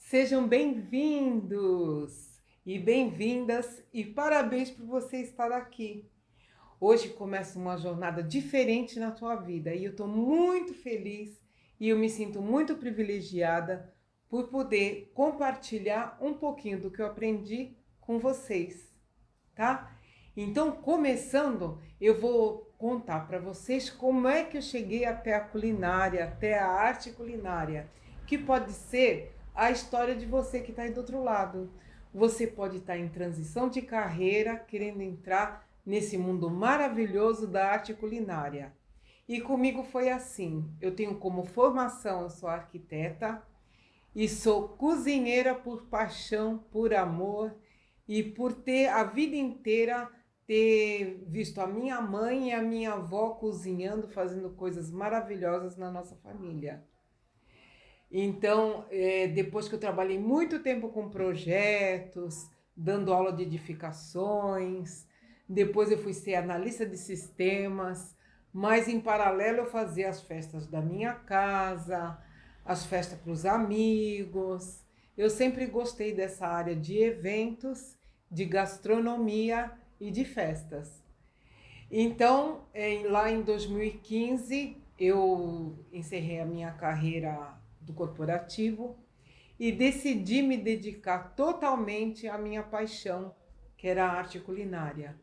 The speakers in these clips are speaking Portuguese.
Sejam bem-vindos e bem-vindas e parabéns por você estar aqui. Hoje começa uma jornada diferente na tua vida e eu estou muito feliz e eu me sinto muito privilegiada por poder compartilhar um pouquinho do que eu aprendi com vocês, tá? Então, começando, eu vou contar para vocês como é que eu cheguei até a culinária, até a arte culinária, que pode ser a história de você que está aí do outro lado. Você pode estar em transição de carreira, querendo entrar nesse mundo maravilhoso da arte culinária. E comigo foi assim. Eu tenho como formação, eu sou arquiteta e sou cozinheira por paixão, por amor e por ter a vida inteira ter visto a minha mãe e a minha avó cozinhando, fazendo coisas maravilhosas na nossa família. Então, depois que eu trabalhei muito tempo com projetos, dando aula de edificações, depois eu fui ser analista de sistemas, mas em paralelo eu fazia as festas da minha casa, as festas para os amigos. Eu sempre gostei dessa área de eventos, de gastronomia e de festas. Então, lá em 2015, eu encerrei a minha carreira do corporativo e decidi me dedicar totalmente à minha paixão, que era a arte culinária.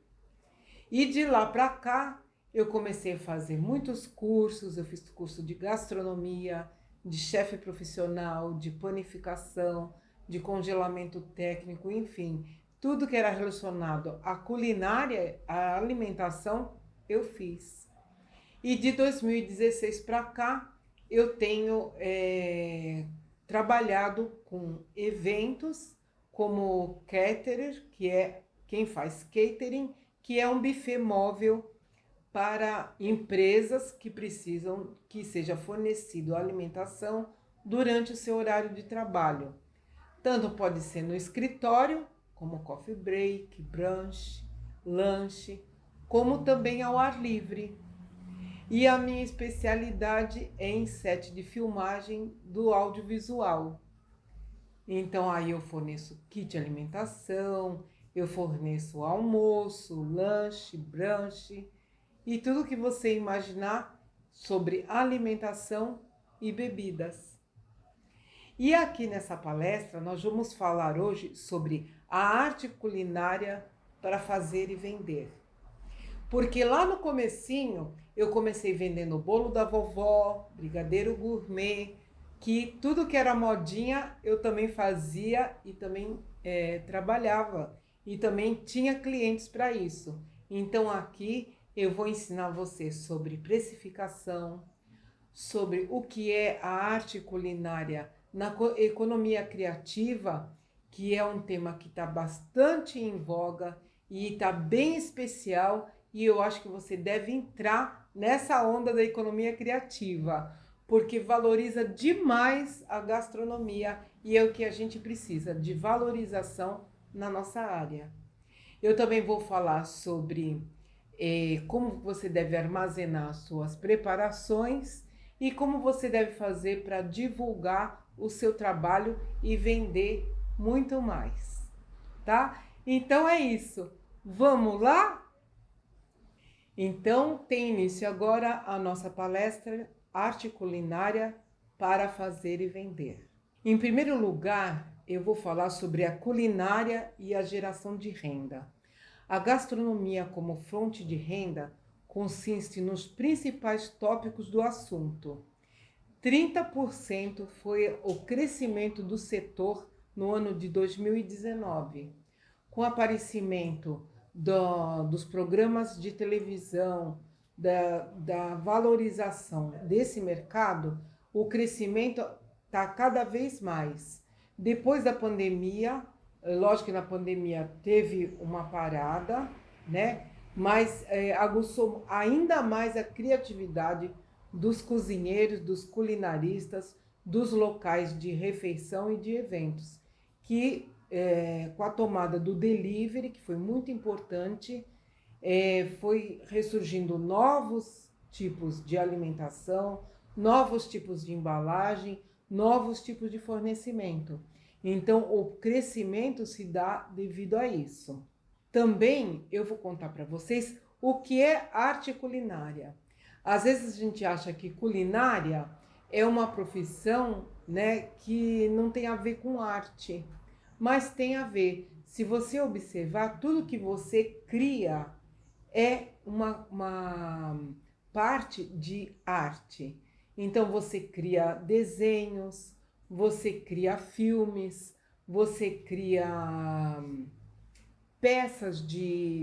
E de lá para cá, eu comecei a fazer muitos cursos, eu fiz curso de gastronomia, de chefe profissional, de panificação, de congelamento técnico, enfim, tudo que era relacionado à culinária, à alimentação, eu fiz. E de 2016 para cá, eu tenho trabalhado com eventos como caterer, que é quem faz catering, que é um buffet móvel para empresas que precisam que seja fornecido alimentação durante o seu horário de trabalho. Tanto pode ser no escritório, como coffee break, brunch, lanche, como também ao ar livre. E a minha especialidade é em set de filmagem do audiovisual. Então aí eu forneço kit alimentação, eu forneço almoço, lanche, brunch e tudo que você imaginar sobre alimentação e bebidas. E aqui nessa palestra nós vamos falar hoje sobre a arte culinária para fazer e vender. Porque lá no comecinho eu comecei vendendo bolo da vovó, brigadeiro gourmet, que tudo que era modinha eu também fazia e também trabalhava. E também tinha clientes para isso. Então aqui eu vou ensinar você sobre precificação, sobre o que é a arte culinária na economia criativa, que é um tema que está bastante em voga e está bem especial, e eu acho que você deve entrar nessa onda da economia criativa, porque valoriza demais a gastronomia e é o que a gente precisa, de valorização na nossa área. Eu também vou falar sobre como você deve armazenar suas preparações e como você deve fazer para divulgar o seu trabalho e vender muito mais, tá? Então é isso. Vamos lá? Então tem início agora a nossa palestra Arte Culinária para Fazer e Vender. Em primeiro lugar, eu vou falar sobre a culinária e a geração de renda. A gastronomia como fonte de renda consiste nos principais tópicos do assunto. 30% foi o crescimento do setor no ano de 2019, com o aparecimento dos programas de televisão, da valorização desse mercado, o crescimento está cada vez mais. Depois da pandemia, lógico que na pandemia teve uma parada, né? Mas aguçou ainda mais a criatividade dos cozinheiros, dos culinaristas, dos locais de refeição e de eventos, que com a tomada do delivery, que foi muito importante, foi ressurgindo novos tipos de alimentação, novos tipos de embalagem, novos tipos de fornecimento. Então, o crescimento se dá devido a isso. Também eu vou contar para vocês o que é arte culinária. Às vezes a gente acha que culinária é uma profissão, né, que não tem a ver com arte, mas tem a ver. Se você observar, tudo que você cria é uma parte de arte. Então você cria desenhos, você cria filmes, você cria peças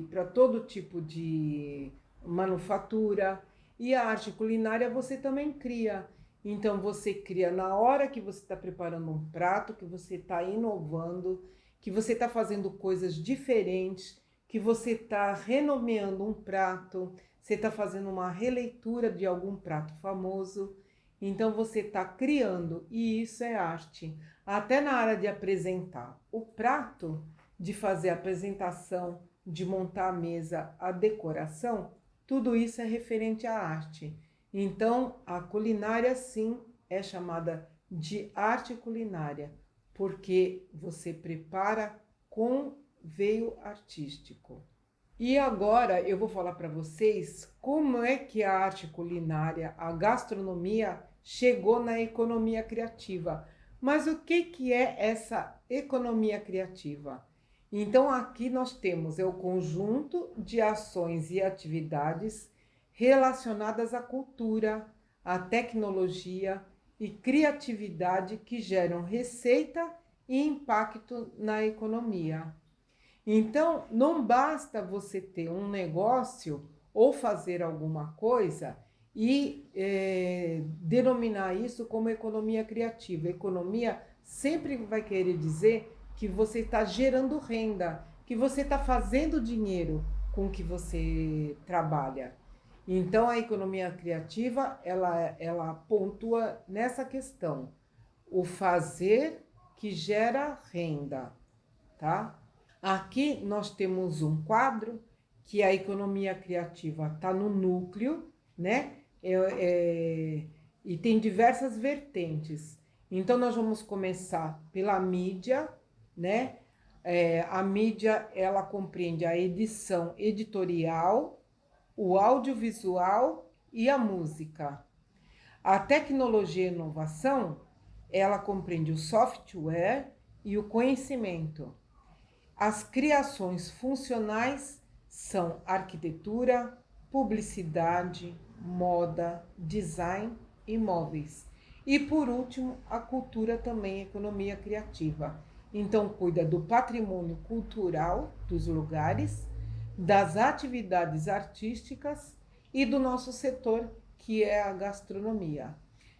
para todo tipo de manufatura, e a arte culinária você também cria. Então você cria na hora que você está preparando um prato, que você está inovando, que você está fazendo coisas diferentes, que você está renomeando um prato, você está fazendo uma releitura de algum prato famoso. Então você está criando, e isso é arte. Até na hora de apresentar o prato, de fazer a apresentação, de montar a mesa, a decoração, tudo isso é referente à arte. Então, a culinária, sim, é chamada de arte culinária, porque você prepara com veio artístico. E agora eu vou falar para vocês como é que a arte culinária, a gastronomia, chegou na economia criativa. Mas o que é essa economia criativa? Então, aqui nós temos o conjunto de ações e atividades relacionadas à cultura, à tecnologia e criatividade que geram receita e impacto na economia. Então, não basta você ter um negócio ou fazer alguma coisa e denominar isso como economia criativa. Economia sempre vai querer dizer que você está gerando renda, que você está fazendo dinheiro com o que você trabalha. Então, a economia criativa, ela pontua nessa questão, o fazer que gera renda, tá? Aqui nós temos um quadro que a economia criativa está no núcleo, né? E tem diversas vertentes. Então, nós vamos começar pela mídia, né? A mídia, ela compreende a edição editorial, o audiovisual e a música. A tecnologia e inovação, ela compreende o software e o conhecimento. As criações funcionais são arquitetura, publicidade, moda, design e móveis. E por último, a cultura também é economia criativa. Então, cuida do patrimônio cultural dos lugares, das atividades artísticas e do nosso setor, que é a gastronomia.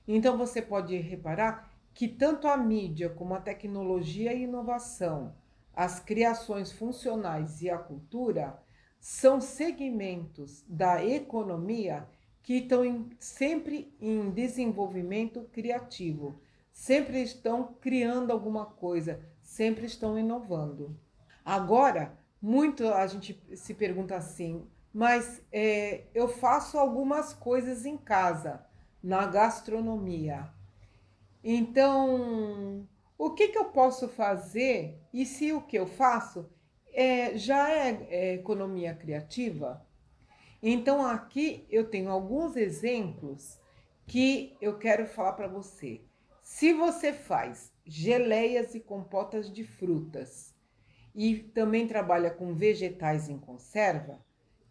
Então, você pode reparar que tanto a mídia como a tecnologia e inovação, as criações funcionais e a cultura são segmentos da economia que estão sempre em desenvolvimento criativo, sempre estão criando alguma coisa, sempre estão inovando. Agora, muito a gente se pergunta assim, mas eu faço algumas coisas em casa, na gastronomia. Então, o que eu posso fazer e se o que eu faço já é economia criativa? Então, aqui eu tenho alguns exemplos que eu quero falar para você. Se você faz geleias e compotas de frutas e também trabalha com vegetais em conserva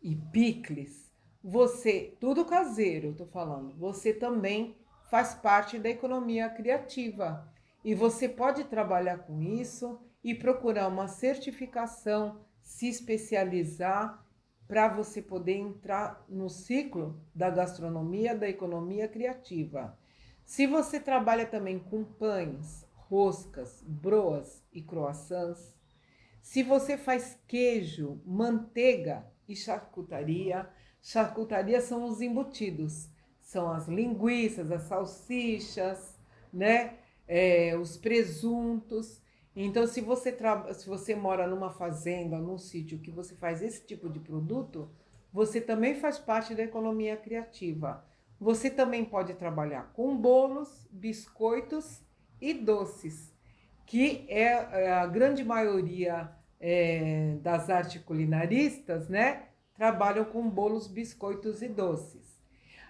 e picles, você, tudo caseiro, eu tô falando, você também faz parte da economia criativa. E você pode trabalhar com isso e procurar uma certificação, se especializar para você poder entrar no ciclo da gastronomia, da economia criativa. Se você trabalha também com pães, roscas, broas e croissants, se você faz queijo, manteiga e charcutaria, charcutaria são os embutidos, são as linguiças, as salsichas, né? Os presuntos. Então, se você mora numa fazenda, num sítio que você faz esse tipo de produto, você também faz parte da economia criativa. Você também pode trabalhar com bolos, biscoitos e doces, que é a grande maioria das artes culinaristas, né, trabalham com bolos, biscoitos e doces.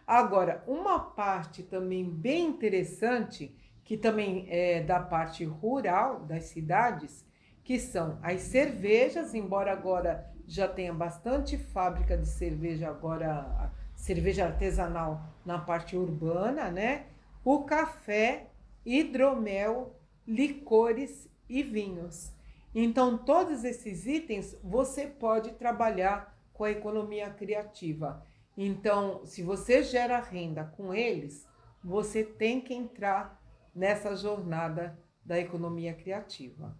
Agora, uma parte também bem interessante, que também é da parte rural das cidades, que são as cervejas, embora agora já tenha bastante fábrica de cerveja, agora cerveja artesanal na parte urbana, né? O café, hidromel, licores e vinhos. Então, todos esses itens você pode trabalhar com a economia criativa. Então, se você gera renda com eles, você tem que entrar nessa jornada da economia criativa.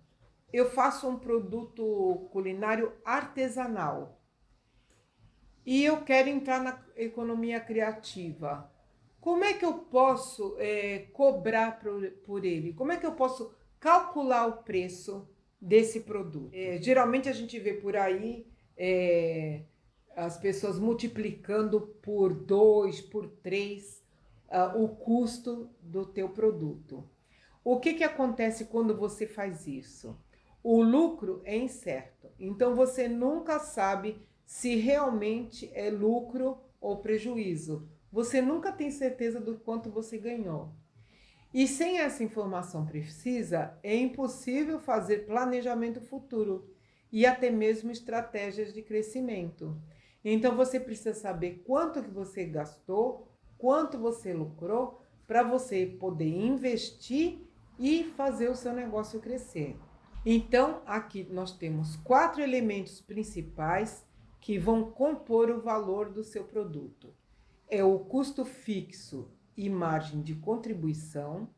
Eu faço um produto culinário artesanal e eu quero entrar na economia criativa. Como é que eu posso cobrar por ele? Como é que eu posso calcular o preço desse produto? Geralmente a gente vê por aí as pessoas multiplicando por 2, por 3 o custo do teu produto. O que acontece quando você faz isso? O lucro é incerto, então você nunca sabe se realmente é lucro ou prejuízo. Você nunca tem certeza do quanto você ganhou. E sem essa informação precisa, é impossível fazer planejamento futuro e até mesmo estratégias de crescimento. Então você precisa saber quanto que você gastou, quanto você lucrou, para você poder investir e fazer o seu negócio crescer. Então, aqui nós temos 4 elementos principais que vão compor o valor do seu produto. É o custo fixo e margem de contribuição,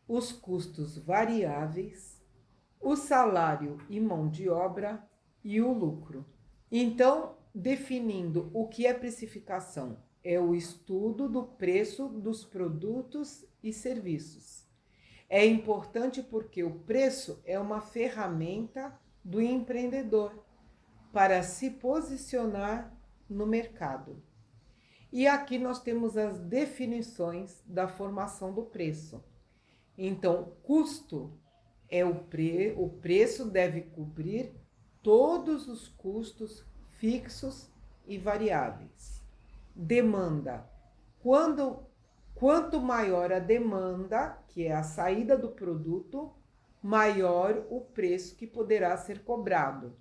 os custos variáveis, o salário e mão de obra e o lucro. Então, definindo o que é precificação, é o estudo do preço dos produtos e serviços. É importante porque o preço é uma ferramenta do empreendedor para se posicionar no mercado. E aqui nós temos as definições da formação do preço. Então, custo é o preço deve cobrir todos os custos fixos e variáveis. Demanda. Quanto maior a demanda, que é a saída do produto, maior o preço que poderá ser cobrado.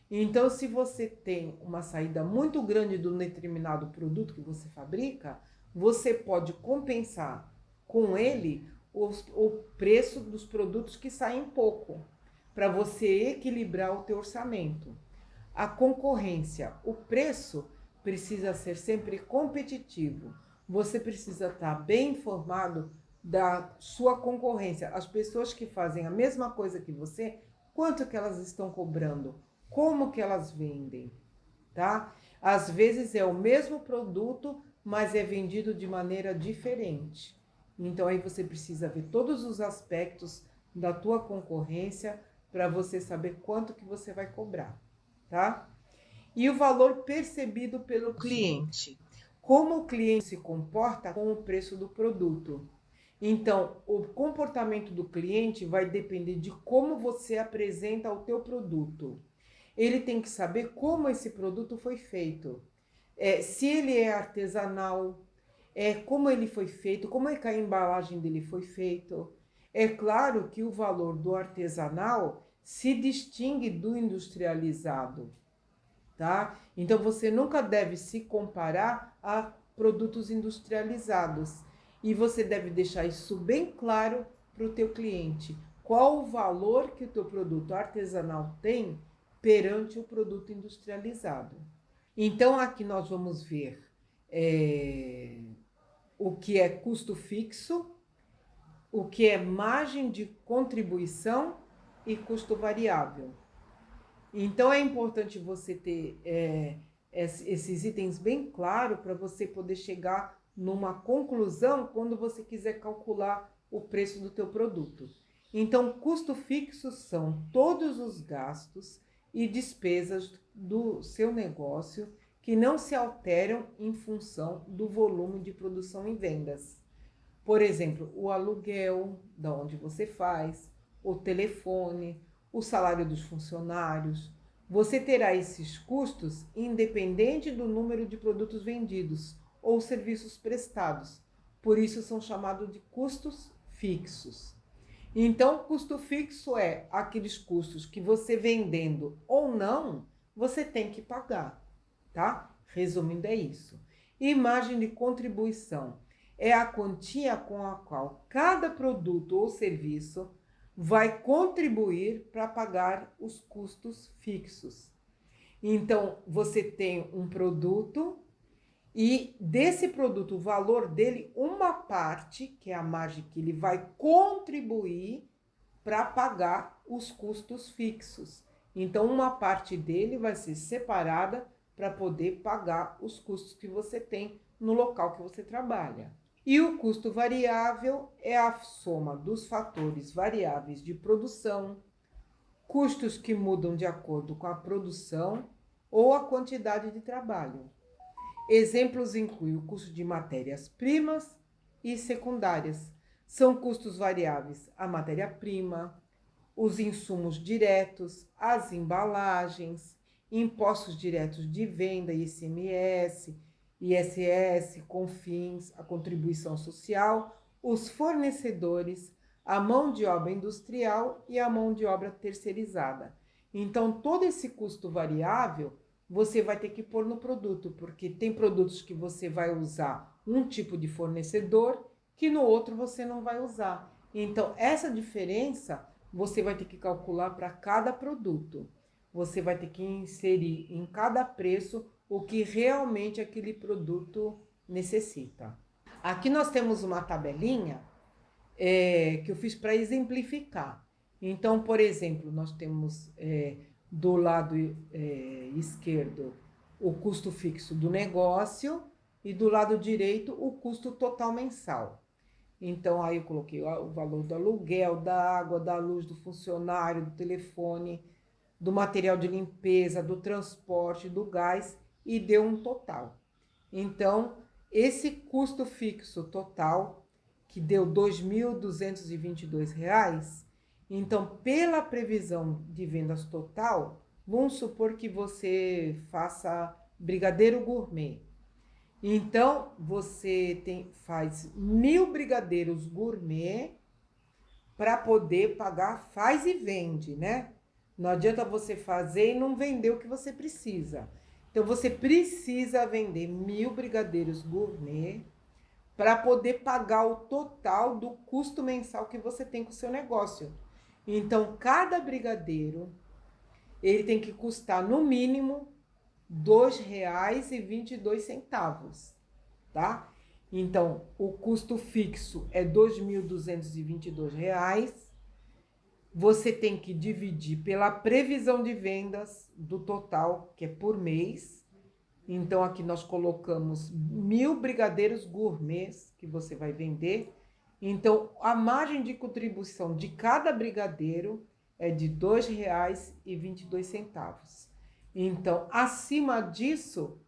Então, se você tem uma saída muito grande de um determinado produto que você fabrica, você pode compensar com ele o preço dos produtos que saem pouco, para você equilibrar o teu orçamento. A concorrência, o preço precisa ser sempre competitivo. Você precisa estar bem informado da sua concorrência. As pessoas que fazem a mesma coisa que você, quanto que elas estão cobrando? Como que elas vendem? Tá? Às vezes é o mesmo produto, mas é vendido de maneira diferente. Então aí você precisa ver todos os aspectos da tua concorrência para você saber quanto que você vai cobrar, tá? E o valor percebido pelo cliente. Como o cliente se comporta com o preço do produto. Então, o comportamento do cliente vai depender de como você apresenta o teu produto. Ele tem que saber como esse produto foi feito. Se ele é artesanal, como ele foi feito, como é que a embalagem dele foi feito. É claro que o valor do artesanal se distingue do industrializado, tá? Então você nunca deve se comparar a produtos industrializados e você deve deixar isso bem claro para o teu cliente. Qual o valor que o teu produto artesanal tem perante o produto industrializado? Então aqui nós vamos ver o que é custo fixo, o que é margem de contribuição e custo variável. Então é importante você ter esses itens bem claros para você poder chegar numa conclusão quando você quiser calcular o preço do teu produto. Então, custo fixo são todos os gastos e despesas do seu negócio que não se alteram em função do volume de produção e vendas. Por exemplo, o aluguel, da onde você faz, o telefone, o salário dos funcionários. Você terá esses custos independente do número de produtos vendidos ou serviços prestados. Por isso são chamados de custos fixos. Então, custo fixo é aqueles custos que você vendendo ou não, você tem que pagar, tá? Resumindo, é isso. E margem de contribuição é a quantia com a qual cada produto ou serviço vai contribuir para pagar os custos fixos. Então, você tem um produto e desse produto, o valor dele, uma parte, que é a margem que ele vai contribuir para pagar os custos fixos. Então, uma parte dele vai ser separada para poder pagar os custos que você tem no local que você trabalha. E o custo variável é a soma dos fatores variáveis de produção, custos que mudam de acordo com a produção ou a quantidade de trabalho. Exemplos incluem o custo de matérias-primas e secundárias. São custos variáveis a matéria-prima, os insumos diretos, as embalagens, impostos diretos de venda, ICMS, ISS, CONFINS, a contribuição social, os fornecedores, a mão de obra industrial e a mão de obra terceirizada. Então, todo esse custo variável você vai ter que pôr no produto, porque tem produtos que você vai usar um tipo de fornecedor que no outro você não vai usar. Então, essa diferença você vai ter que calcular para cada produto. Você vai ter que inserir em cada preço o que realmente aquele produto necessita. Aqui nós temos uma tabelinha que eu fiz para exemplificar. Então, por exemplo, nós temos do lado esquerdo o custo fixo do negócio e do lado direito o custo total mensal. Então, aí eu coloquei o valor do aluguel, da água, da luz, do funcionário, do telefone, do material de limpeza, do transporte, do gás e deu um total. Então, esse custo fixo total, que deu R$ 2.222, então, pela previsão de vendas total, vamos supor que você faça brigadeiro gourmet. Então, você faz 1.000 brigadeiros gourmet para poder pagar, faz e vende, né? Não adianta você fazer e não vender o que você precisa. Então, você precisa vender 1.000 brigadeiros gourmet para poder pagar o total do custo mensal que você tem com o seu negócio. Então, cada brigadeiro, ele tem que custar no mínimo R$ 2,22, tá? Então, o custo fixo é R$ 2.222. Você tem que dividir pela previsão de vendas do total, que é por mês. Então, aqui nós colocamos 1.000 brigadeiros gourmets que você vai vender. Então, a margem de contribuição de cada brigadeiro é de R$ 2,22. Então, acima disso,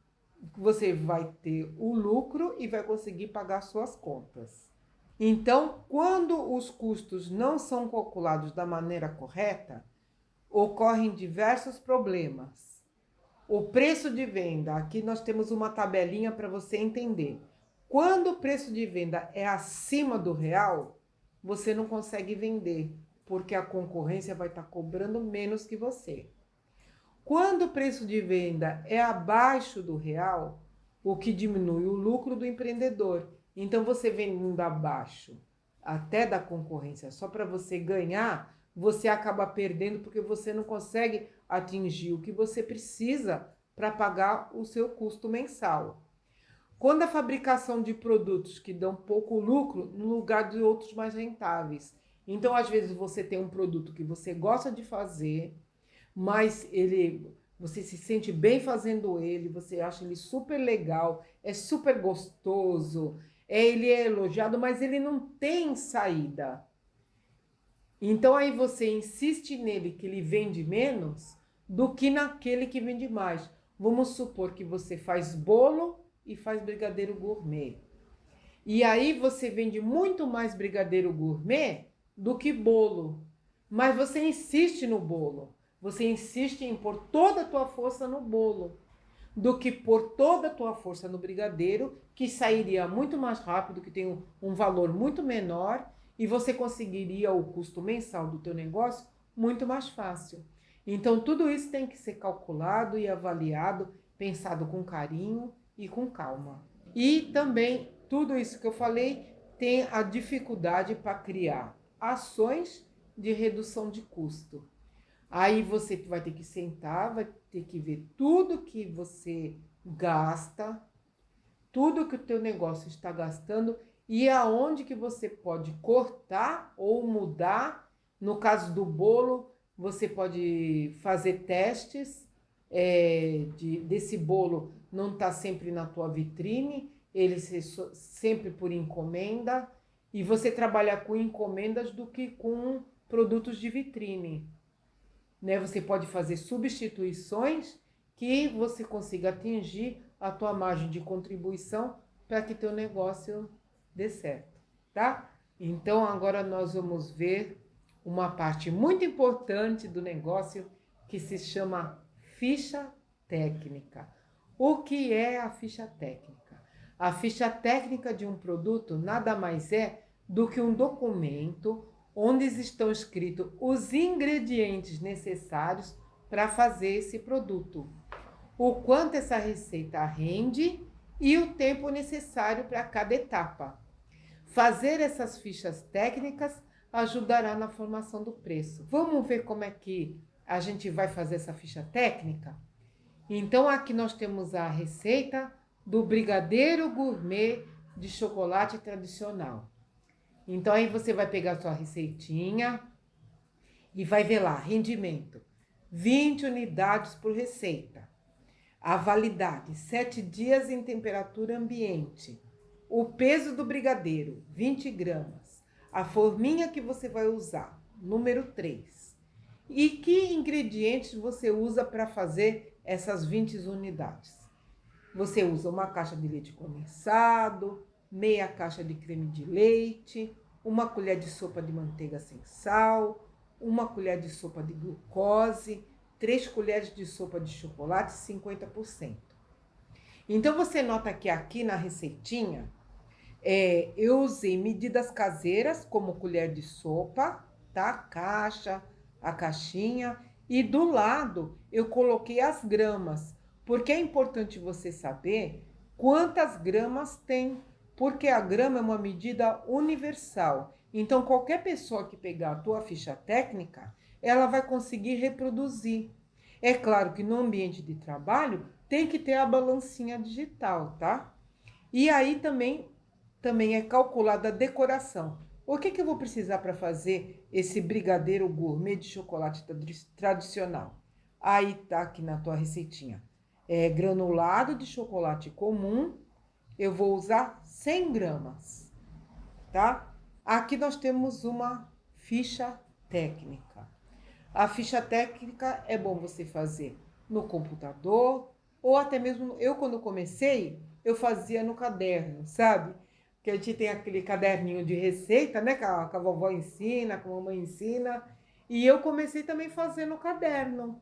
você vai ter o lucro e vai conseguir pagar suas contas. Então, quando os custos não são calculados da maneira correta, ocorrem diversos problemas. O preço de venda, aqui nós temos uma tabelinha para você entender. Quando o preço de venda é acima do real, você não consegue vender, porque a concorrência vai estar cobrando menos que você. Quando o preço de venda é abaixo do real, o que diminui o lucro do empreendedor. Então, você vendendo abaixo até da concorrência só para você ganhar, você acaba perdendo porque você não consegue atingir o que você precisa para pagar o seu custo mensal. Quando a fabricação de produtos que dão pouco lucro no lugar de outros mais rentáveis. Então, às vezes, você tem um produto que você gosta de fazer, mas você se sente bem fazendo ele, você acha ele super legal, é super gostoso, ele é elogiado, mas ele não tem saída. Então, aí você insiste nele que ele vende menos do que naquele que vende mais. Vamos supor que você faz bolo e faz brigadeiro gourmet. E aí você vende muito mais brigadeiro gourmet do que bolo. mas você insiste no bolo. Você insiste em pôr toda a tua força no bolo, do que pôr toda a tua força no brigadeiro, que sairia muito mais rápido, que tem um valor muito menor, e você conseguiria o custo mensal do teu negócio muito mais fácil. Então, tudo isso tem que ser calculado e avaliado, pensado com carinho e com calma. E também, tudo isso que eu falei tem a dificuldade para criar ações de redução de custo. Aí você vai ter que sentar, vai ter que ver tudo que você gasta, tudo que o teu negócio está gastando e aonde que você pode cortar ou mudar. No caso do bolo, você pode fazer testes desse bolo não estar sempre na tua vitrine, ele ser sempre por encomenda, e você trabalhar com encomendas do que com produtos de vitrine. Né? Você pode fazer substituições que você consiga atingir a tua margem de contribuição para que teu negócio dê certo, tá? Então agora nós vamos ver uma parte muito importante do negócio que se chama ficha técnica. O que é a ficha técnica? A ficha técnica de um produto nada mais é do que um documento onde estão escritos os ingredientes necessários para fazer esse produto, o quanto essa receita rende e o tempo necessário para cada etapa. Fazer essas fichas técnicas ajudará na formação do preço. Vamos ver como é que a gente vai fazer essa ficha técnica? Então, aqui nós temos a receita do brigadeiro gourmet de chocolate tradicional. Então, aí você vai pegar a sua receitinha e vai ver lá, rendimento, 20 unidades por receita. A validade, 7 dias em temperatura ambiente. O peso do brigadeiro, 20 gramas. A forminha que você vai usar, número 3. E que ingredientes você usa para fazer essas 20 unidades? Você usa uma caixa de leite condensado, meia caixa de creme de leite, uma colher de sopa de manteiga sem sal, uma colher de sopa de glucose, 3 colheres de sopa de chocolate, 50%. Então, você nota que aqui na receitinha, eu usei medidas caseiras, como colher de sopa, tá? Caixa, a caixinha, e do lado eu coloquei as gramas, porque é importante você saber quantas gramas tem, porque a grama é uma medida universal. Então, qualquer pessoa que pegar a tua ficha técnica, ela vai conseguir reproduzir. É claro que no ambiente de trabalho tem que ter a balancinha digital, tá? E aí também é calculada a decoração. O que eu vou precisar para fazer esse brigadeiro gourmet de chocolate tradicional? Aí tá aqui na tua receitinha. Granulado de chocolate comum, eu vou usar 100 gramas, tá? Aqui nós temos uma ficha técnica. A ficha técnica é bom você fazer no computador, ou até mesmo, eu quando comecei, eu fazia no caderno, sabe? Que a gente tem aquele caderninho de receita, né? Que a vovó ensina, que a mamãe ensina. E eu comecei também a fazer no caderno,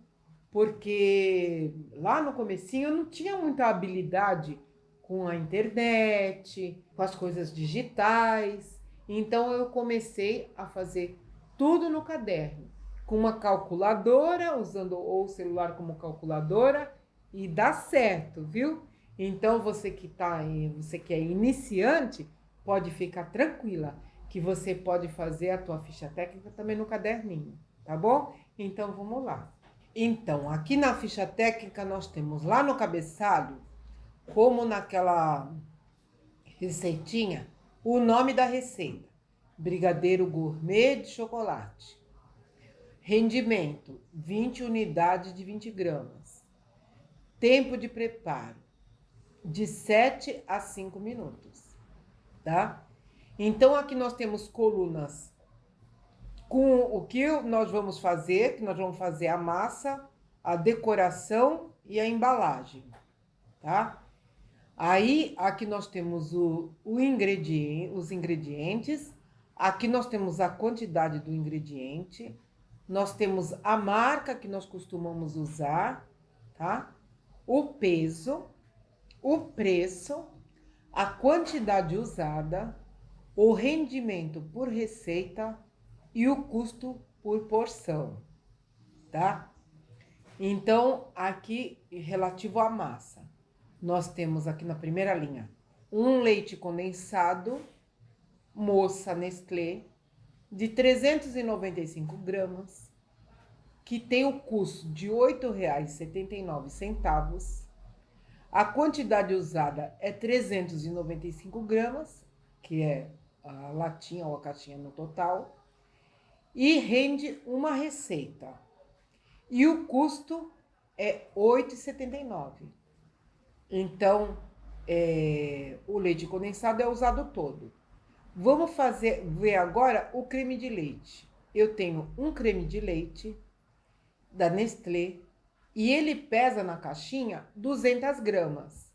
porque lá no comecinho eu não tinha muita habilidade com a internet, com as coisas digitais. Então eu comecei a fazer tudo no caderno, com uma calculadora, usando o celular como calculadora, e dá certo, viu? Então você que é iniciante, pode ficar tranquila que você pode fazer a tua ficha técnica também no caderninho, tá bom? Então vamos lá. Então, aqui na ficha técnica nós temos lá no cabeçalho, como naquela receitinha, o nome da receita: brigadeiro gourmet de chocolate. Rendimento, 20 unidades de 20 gramas. Tempo de preparo, de 7 a 5 minutos, tá? Então, aqui nós temos colunas com o que nós vamos fazer, que nós vamos fazer a massa, a decoração e a embalagem, tá? Aí, aqui nós temos os ingredientes, aqui nós temos a quantidade do ingrediente, nós temos a marca que nós costumamos usar, tá? O peso, o preço, a quantidade usada, o rendimento por receita e o custo por porção, tá? Então, aqui, relativo à massa, nós temos aqui na primeira linha um leite condensado, Moça Nestlé, de 395 gramas, que tem o custo de R$ 8,79. A quantidade usada é 395 gramas, que é a latinha ou a caixinha no total, e rende uma receita. E o custo é R$ 8,79. Então, o leite condensado é usado todo. Vamos ver agora o creme de leite. Eu tenho um creme de leite da Nestlé e ele pesa na caixinha 200 gramas.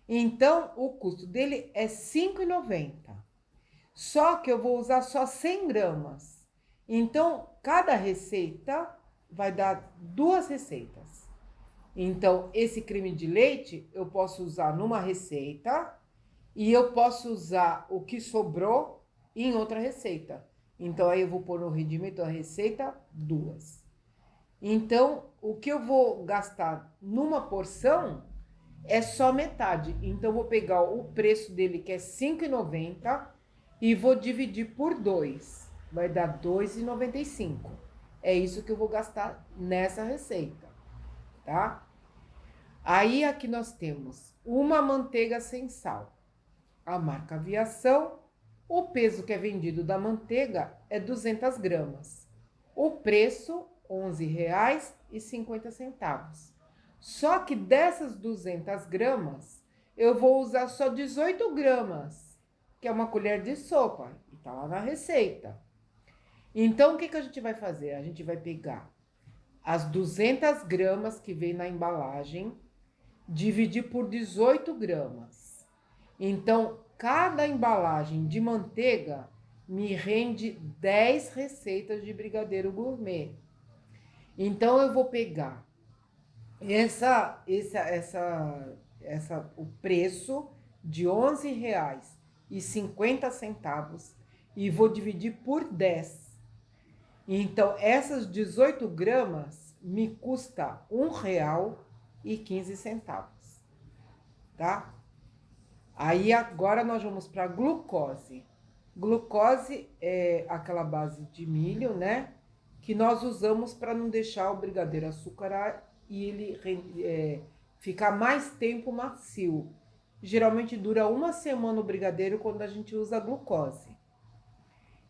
Então, o custo dele é R$ 5,90. Só que eu vou usar só 100 gramas. Então, cada receita vai dar 2 receitas. Então, esse creme de leite eu posso usar numa receita e eu posso usar o que sobrou em outra receita. Então, aí eu vou pôr no rendimento da receita 2. Então, o que eu vou gastar numa porção é só metade. Então, eu vou pegar o preço dele, que é R$ 5,90, e vou dividir por 2. Vai dar R$ 2,95. É isso que eu vou gastar nessa receita, tá? Aí, aqui nós temos uma manteiga sem sal. A marca Aviação, o peso que é vendido da manteiga é 200 gramas. O preço, R$ 11,50. Só que dessas 200 gramas, eu vou usar só 18 gramas, que é uma colher de sopa, e tá lá na receita. Então, o que a gente vai fazer? A gente vai pegar as 200 gramas que vem na embalagem, dividir por 18 gramas. Então, cada embalagem de manteiga me rende 10 receitas de brigadeiro gourmet. Então, eu vou pegar o preço de R$ 11,50 e vou dividir por 10. Então, essas 18 gramas me custa R$ 1,15, tá? Aí, agora nós vamos para a glucose. Glucose é aquela base de milho, né? Que nós usamos para não deixar o brigadeiro açucarar e ele ficar mais tempo macio. Geralmente dura uma semana o brigadeiro quando a gente usa a glucose.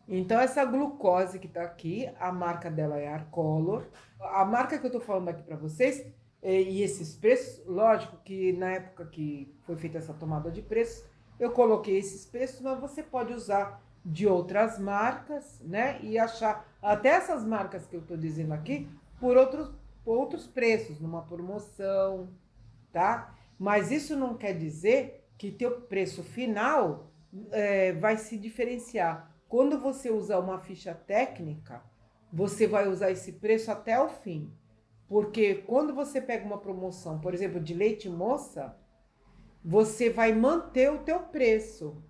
Então, essa glucose que tá aqui, a marca dela é Arcolor. A marca que eu tô falando aqui para vocês, e esses preços, lógico que na época que foi feita essa tomada de preço, eu coloquei esses preços, mas você pode usar de outras marcas, né? E achar até essas marcas que eu tô dizendo aqui por outros preços, numa promoção, tá? Mas isso não quer dizer que teu preço final vai se diferenciar. Quando você usar uma ficha técnica, você vai usar esse preço até o fim. Porque quando você pega uma promoção, por exemplo, de leite moça, você vai manter o teu preço,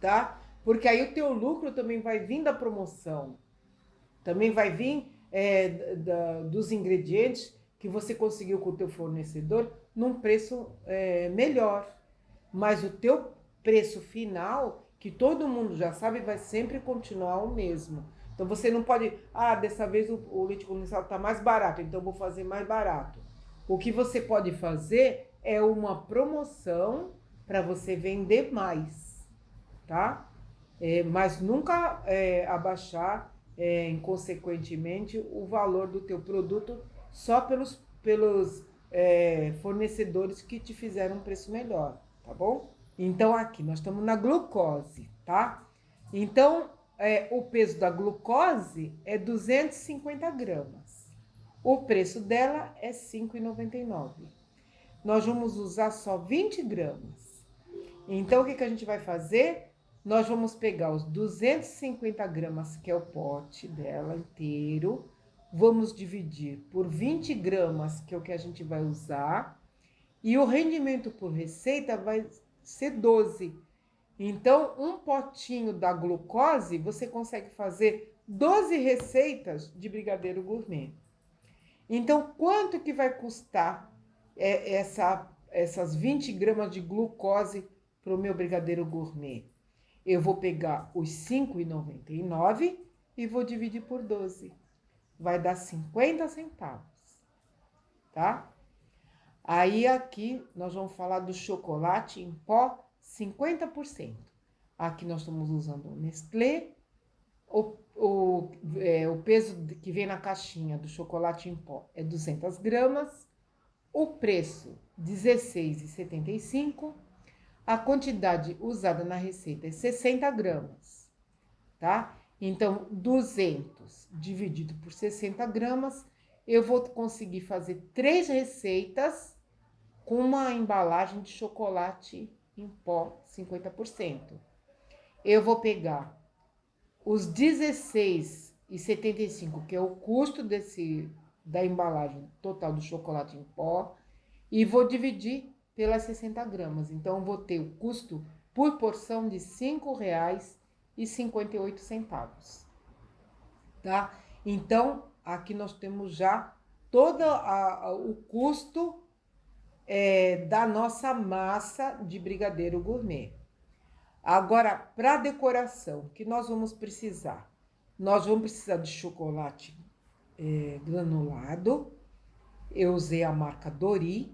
tá? Porque aí o teu lucro também vai vir da promoção. Também vai vir dos ingredientes que você conseguiu com o teu fornecedor num preço melhor. Mas o teu preço final, que todo mundo já sabe, vai sempre continuar o mesmo. Então, você não pode, dessa vez o leite condensado está mais barato, então eu vou fazer mais barato. O que você pode fazer é uma promoção para você vender mais, tá? Mas nunca abaixar, inconsequentemente, o valor do teu produto só pelos fornecedores que te fizeram um preço melhor, tá bom? Então, aqui nós estamos na glucose, tá? Então, o peso da glucose é 250 gramas. O preço dela é R$ 5,99. Nós vamos usar só 20 gramas. Então, o que a gente vai fazer? nós vamos pegar os 250 gramas, que é o pote dela inteiro, vamos dividir por 20 gramas, que é o que a gente vai usar, e o rendimento por receita vai ser 12. Então, um potinho da glucose, você consegue fazer 12 receitas de brigadeiro gourmet. Então, quanto que vai custar essas 20 gramas de glucose para o meu brigadeiro gourmet? Eu vou pegar os R$ 5,99 e vou dividir por 12. Vai dar 50 centavos, tá? Aí aqui nós vamos falar do chocolate em pó 50%. Aqui nós estamos usando o Nestlé. O peso que vem na caixinha do chocolate em pó é 200 gramas. O preço, R$16,75. A quantidade usada na receita é 60 gramas, tá? Então, 200 dividido por 60 gramas, eu vou conseguir fazer 3 receitas com uma embalagem de chocolate em pó 50%. Eu vou pegar os R$16,75, que é o custo da embalagem total do chocolate em pó, e vou dividir pelas 60 gramas. Então, vou ter o custo por porção de R$ 5,58, tá? Então, aqui nós temos já todo o custo da nossa massa de brigadeiro gourmet. Agora, para decoração, que nós vamos precisar? Nós vamos precisar de chocolate granulado. Eu usei a marca Dori.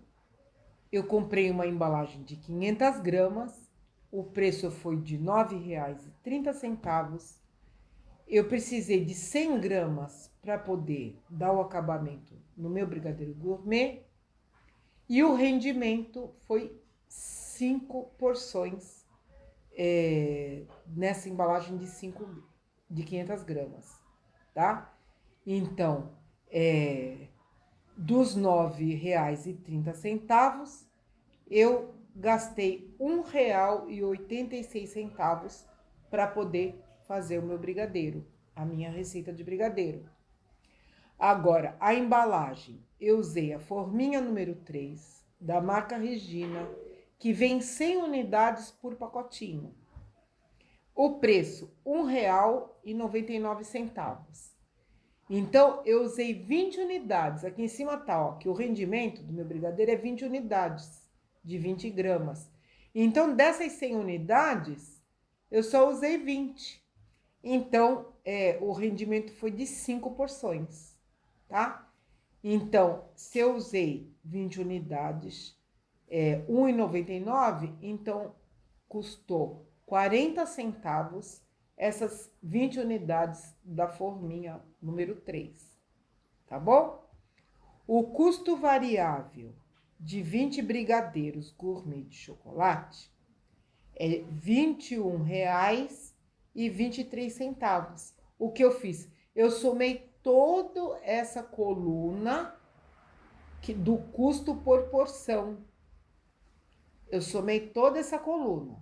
Eu comprei uma embalagem de 500 gramas, o preço foi de R$ 9,30. Eu precisei de 100 gramas para poder dar o acabamento no meu brigadeiro gourmet. E o rendimento foi 5 porções nessa embalagem de 500 gramas, tá? Então, dos R$ 9,30, eu gastei R$ 1,86 para poder fazer o meu brigadeiro, a minha receita de brigadeiro. Agora, a embalagem, eu usei a forminha número 3, da marca Regina, que vem 100 unidades por pacotinho. O preço, R$ 1,99. Então, eu usei 20 unidades. Aqui em cima tá, ó, que o rendimento do meu brigadeiro é 20 unidades, de 20 gramas. Então, dessas 100 unidades, eu só usei 20. Então, o rendimento foi de 5 porções, tá? Então, se eu usei 20 unidades, R$ 1,99, então custou 40 centavos essas 20 unidades da forminha número 3, tá bom? O custo variável de 20 brigadeiros gourmet de chocolate é R$ 21,23. O que eu fiz? Eu somei toda essa coluna do custo por porção. Eu somei toda essa coluna.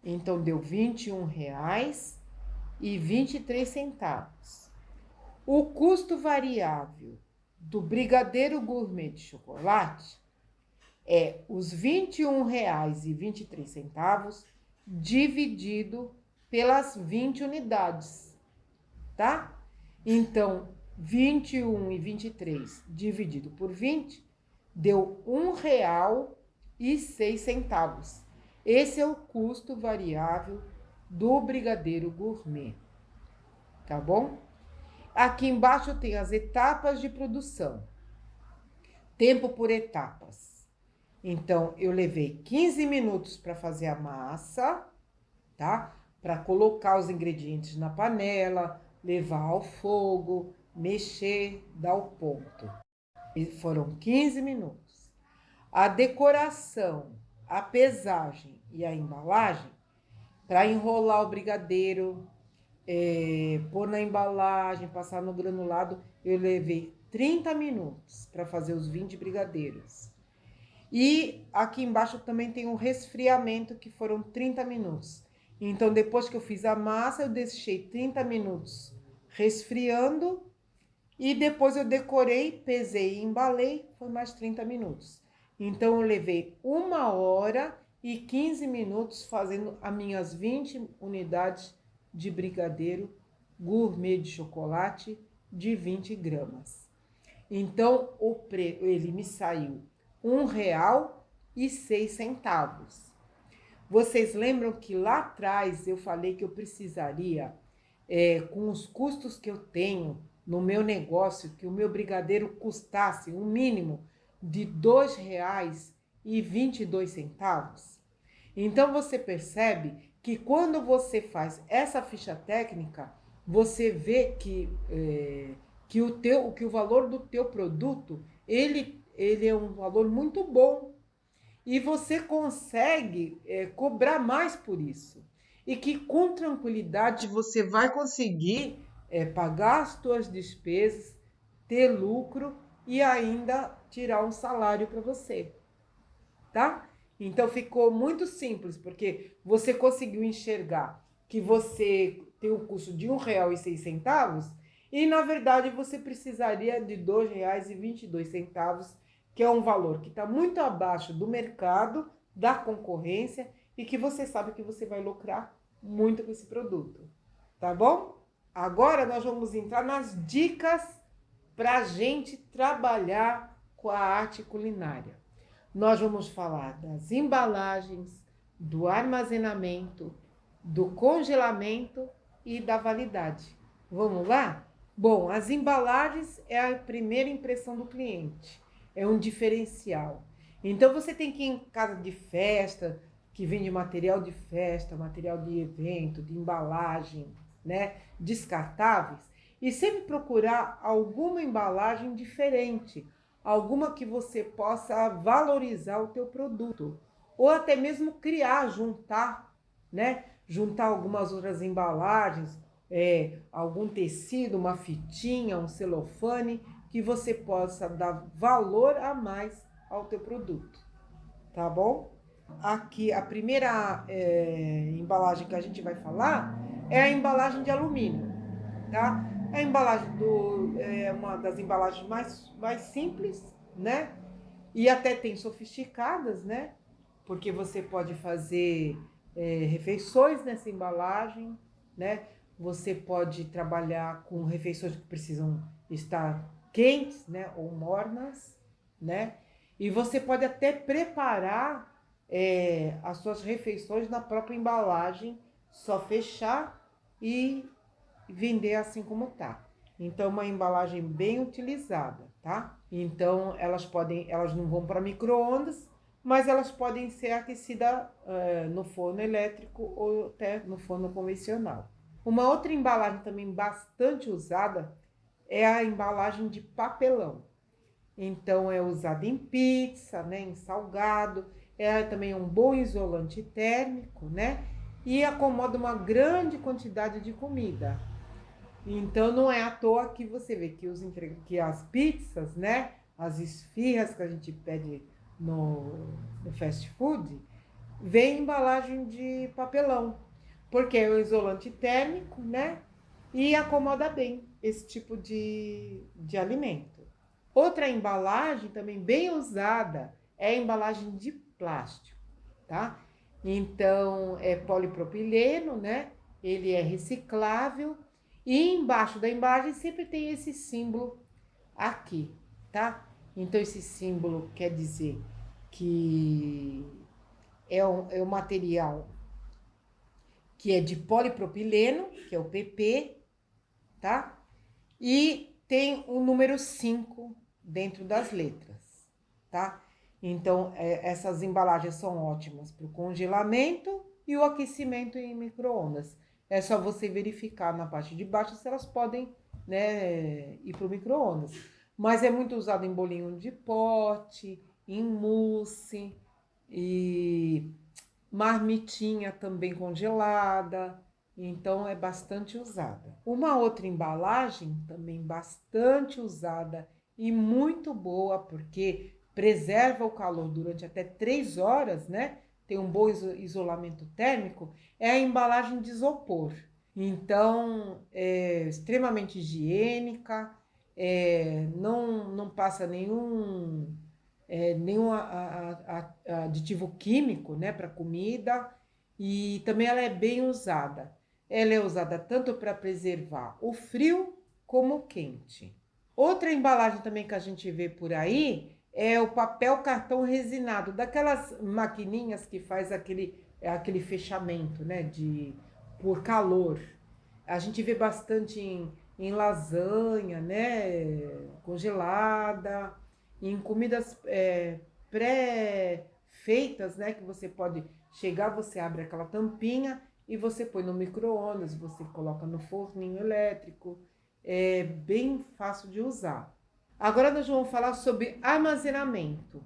Então, deu R$ 21,23. O custo variável do brigadeiro gourmet de chocolate é os R$ 21,23 dividido pelas 20 unidades, tá? Então, 21,23 dividido por 20 deu R$ 1,06. Esse é o custo variável do brigadeiro gourmet, tá bom? Aqui embaixo tem as etapas de produção. Tempo por etapas. Então, eu levei 15 minutos para fazer a massa, tá? Para colocar os ingredientes na panela, levar ao fogo, mexer, dar o ponto. E foram 15 minutos. A decoração, a pesagem e a embalagem, para enrolar o brigadeiro, pôr na embalagem, passar no granulado, eu levei 30 minutos para fazer os 20 brigadeiros. E aqui embaixo também tem um resfriamento, que foram 30 minutos. Então, depois que eu fiz a massa, eu deixei 30 minutos resfriando e depois eu decorei, pesei e embalei, foi mais 30 minutos. Então, eu levei 1 hora e 15 minutos fazendo as minhas 20 unidades de brigadeiro gourmet de chocolate de 20 gramas. Então, ele me saiu R$ 1,06. Vocês lembram que lá atrás eu falei que eu precisaria, com os custos que eu tenho no meu negócio, que o meu brigadeiro custasse um mínimo de R$ 2,22? Então você percebe que quando você faz essa ficha técnica, você vê que o valor do teu produto ele é um valor muito bom e você consegue cobrar mais por isso e que com tranquilidade você vai conseguir pagar as tuas despesas, ter lucro e ainda tirar um salário para você, tá? Então ficou muito simples, porque você conseguiu enxergar que você tem o custo de R$ 1,06 e, na verdade, você precisaria de R$ 2,22, que é um valor que está muito abaixo do mercado, da concorrência, e que você sabe que você vai lucrar muito com esse produto, tá bom? Agora nós vamos entrar nas dicas para a gente trabalhar com a arte culinária. Nós vamos falar das embalagens, do armazenamento, do congelamento e da validade. Vamos lá? Bom, as embalagens é a primeira impressão do cliente, é um diferencial. Então você tem que ir em casa de festa, que vende material de festa, material de evento, de embalagem, né, descartáveis, e sempre procurar alguma embalagem diferente, alguma que você possa valorizar o teu produto, ou até mesmo criar, juntar, né? Juntar algumas outras embalagens, algum tecido, uma fitinha, um celofane, que você possa dar valor a mais ao teu produto, tá bom? Aqui a primeira embalagem que a gente vai falar é a embalagem de alumínio, tá? A embalagem é uma das embalagens mais simples, né? E até tem sofisticadas, né? Porque você pode fazer refeições nessa embalagem, né? Você pode trabalhar com refeições que precisam estar quentes, né? Ou mornas, né? E você pode até preparar as suas refeições na própria embalagem, só fechar e vender assim como tá. Então, uma embalagem bem utilizada, tá? Então, elas não vão para micro-ondas, mas elas podem ser aquecidas no forno elétrico ou até no forno convencional. Uma outra embalagem também bastante usada é a embalagem de papelão. Então, é usada em pizza, né, em salgado, também um bom isolante térmico, né? E acomoda uma grande quantidade de comida. Então, não é à toa que você vê que as pizzas, né? As esfirras que a gente pede no fast food, vem em embalagem de papelão, porque é um isolante térmico, né? E acomoda bem esse tipo de alimento. Outra embalagem também bem usada é a embalagem de plástico, tá? Então, é polipropileno, né? Ele é reciclável. E embaixo da embalagem sempre tem esse símbolo aqui, tá? Então, esse símbolo quer dizer que é um material que é de polipropileno, que é o PP, tá? E tem o número 5 dentro das letras, tá? Então, essas embalagens são ótimas para o congelamento e o aquecimento em micro-ondas. É só você verificar na parte de baixo se elas podem, né, ir para o micro-ondas. Mas é muito usado em bolinho de pote, em mousse e marmitinha também congelada. Então, é bastante usada. Uma outra embalagem também bastante usada e muito boa, porque preserva o calor durante até 3 horas, né? tem um bom isolamento térmico, é a embalagem de isopor. Então, é extremamente higiênica, não passa nenhum aditivo químico, né, para comida, e também ela é bem usada. Ela é usada tanto para preservar o frio como o quente. Outra embalagem também que a gente vê por aí é o papel cartão resinado, daquelas maquininhas que faz aquele fechamento, né, por calor. A gente vê bastante em lasanha, né, congelada, em comidas pré-feitas, né, que você pode chegar, você abre aquela tampinha e você põe no micro-ondas, você coloca no forninho elétrico, é bem fácil de usar. Agora nós vamos falar sobre armazenamento,